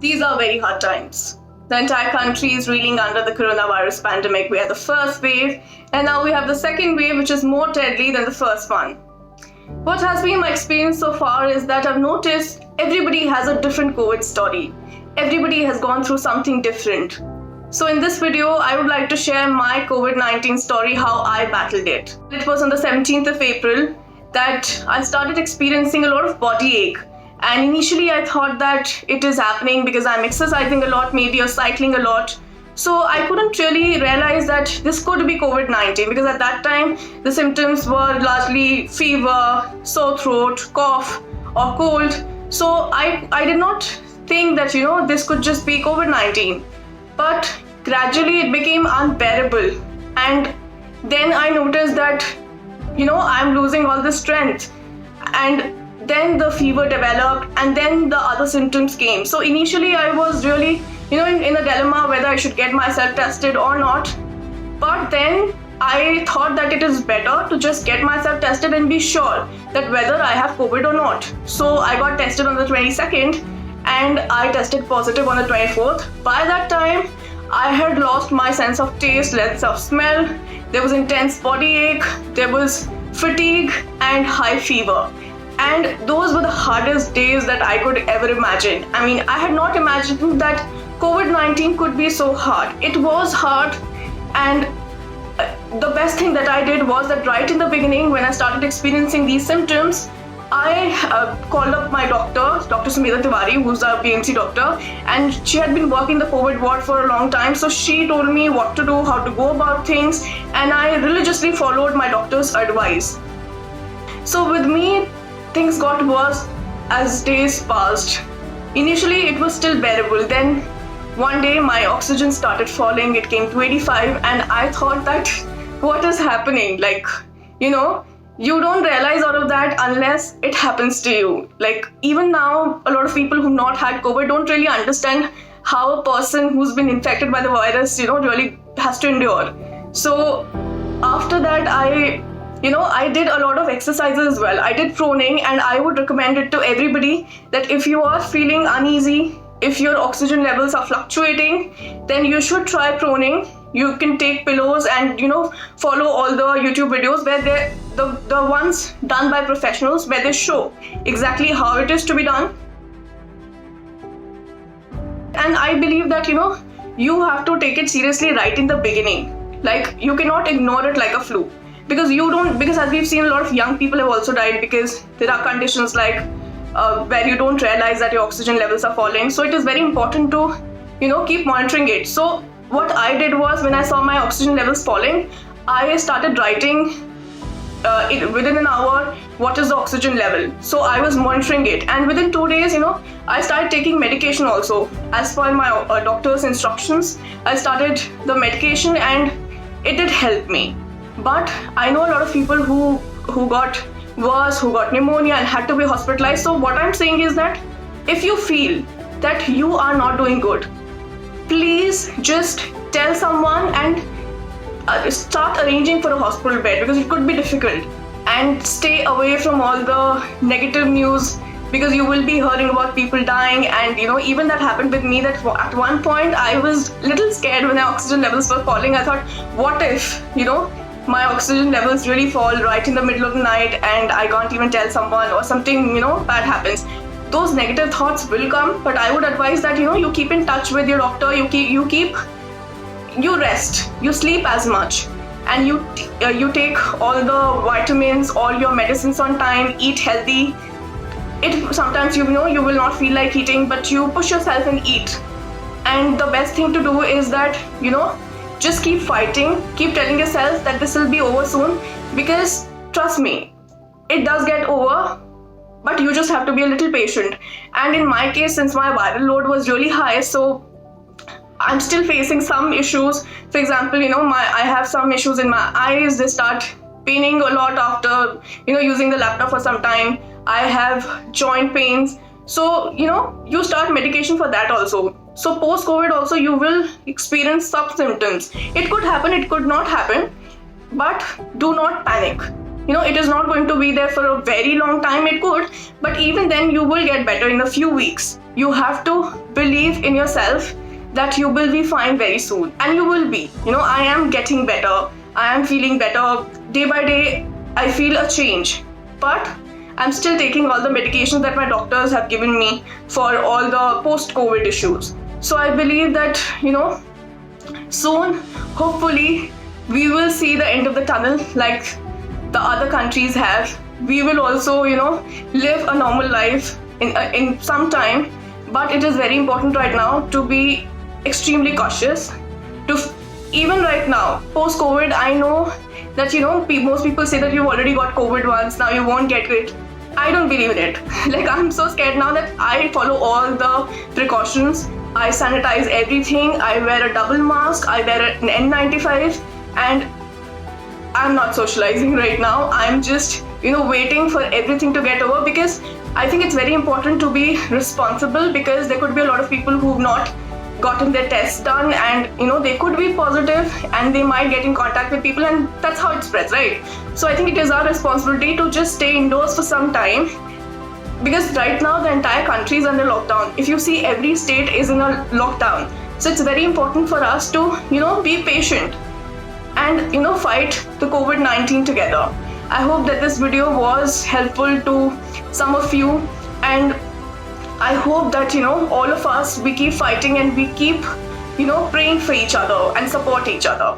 These are very hard times. The entire country is reeling under the coronavirus pandemic. We had the first wave, and now we have the second wave, which is more deadly than the first one. What has been my experience so far is that I've noticed everybody has a different COVID story. Everybody has gone through something different. So in this video, I would like to share my COVID-19 story, how I battled it. It was on the 17th of April that I started experiencing a lot of body ache. And initially I thought that it is happening because I'm exercising a lot, maybe or cycling a lot. So I couldn't really realize that this could be COVID-19 because at that time the symptoms were largely fever, sore throat, cough or cold. So I did not think that this could just be COVID-19. But gradually it became unbearable. And then I noticed that I'm losing all the strength. And then the fever developed and then the other symptoms came. So initially I was really, in a dilemma whether I should get myself tested or not. But then I thought that it is better to just get myself tested and be sure that whether I have COVID or not. So I got tested on the 22nd and I tested positive on the 24th. By that time, I had lost my sense of taste, sense of smell. There was intense body ache, there was fatigue and high fever. And those were the hardest days that I could ever imagine. I mean, I had not imagined that COVID-19 could be so hard. It was hard, and the best thing that I did was that right in the beginning, when I started experiencing these symptoms, I called up my doctor, Dr. Sumedha Tiwari, who's a PMC doctor, and she had been working the COVID ward for a long time. So she told me what to do, how to go about things, and I religiously followed my doctor's advice. So with me, things got worse as days passed. Initially, it was still bearable. Then one day, my oxygen started falling. It came to 85, and I thought that, what is happening? You don't realize all of that unless it happens to you. Even now, a lot of people who've not had COVID don't really understand how a person who's been infected by the virus, really has to endure. So after that, I did a lot of exercises as well. I did proning, and I would recommend it to everybody that if you are feeling uneasy, if your oxygen levels are fluctuating, then you should try proning. You can take pillows and follow all the YouTube videos where they're the ones done by professionals, where they show exactly how it is to be done. And I believe that you have to take it seriously right in the beginning. You cannot ignore it like a flu. Because as we've seen, a lot of young people have also died because there are conditions where you don't realize that your oxygen levels are falling. So it is very important to, keep monitoring it. So what I did was, when I saw my oxygen levels falling, I started writing within an hour what is the oxygen level. So I was monitoring it, and within 2 days, I started taking medication also. As per my doctor's instructions, I started the medication and it did help me. But I know a lot of people who got worse, who got pneumonia and had to be hospitalized. So what I'm saying is that if you feel that you are not doing good, please just tell someone and start arranging for a hospital bed, because it could be difficult. And stay away from all the negative news, because you will be hearing about people dying. And even that happened with me, that at one point I was a little scared when my oxygen levels were falling. I thought, what if my oxygen levels really fall right in the middle of the night and I can't even tell someone, or something bad happens. Those negative thoughts will come, but I would advise that you keep in touch with your doctor. You rest, you sleep as much, and you take all the vitamins, all your medicines on time, eat healthy. Sometimes you will not feel like eating, but you push yourself and eat. And the best thing to do is that just keep fighting, keep telling yourself that this will be over soon, because trust me, it does get over, but you just have to be a little patient. And in my case, since my viral load was really high, so I'm still facing some issues. For example, I have some issues in my eyes. They start paining a lot after, using the laptop for some time. I have joint pains. So, you start medication for that also. So post-COVID also, you will experience some symptoms. It could happen, it could not happen, but do not panic. It is not going to be there for a very long time. It could, but even then you will get better in a few weeks. You have to believe in yourself that you will be fine very soon, and you will be. I am getting better, I am feeling better day by day. I feel a change, but I'm still taking all the medications that my doctors have given me for all the post-COVID issues. So I believe that soon, hopefully, we will see the end of the tunnel like the other countries have. We will also live a normal life in some time, but it is very important right now to be extremely cautious. Even right now, post COVID, I know that most people say that you've already got COVID once, now you won't get it. I don't believe in it. Like, I'm so scared now that I follow all the precautions. I sanitize everything, I wear a double mask, I wear an N95, and I'm not socializing right now. I'm just waiting for everything to get over, because I think it's very important to be responsible, because there could be a lot of people who've not gotten their tests done, and they could be positive and they might get in contact with people, and that's how it spreads, right? So I think it is our responsibility to just stay indoors for some time, because right now the entire country is under lockdown. If you see, every state is in a lockdown. So it's very important for us to be patient and fight the COVID-19 together. I hope that this video was helpful to some of you, and I hope that all of us, we keep fighting and we keep praying for each other and support each other.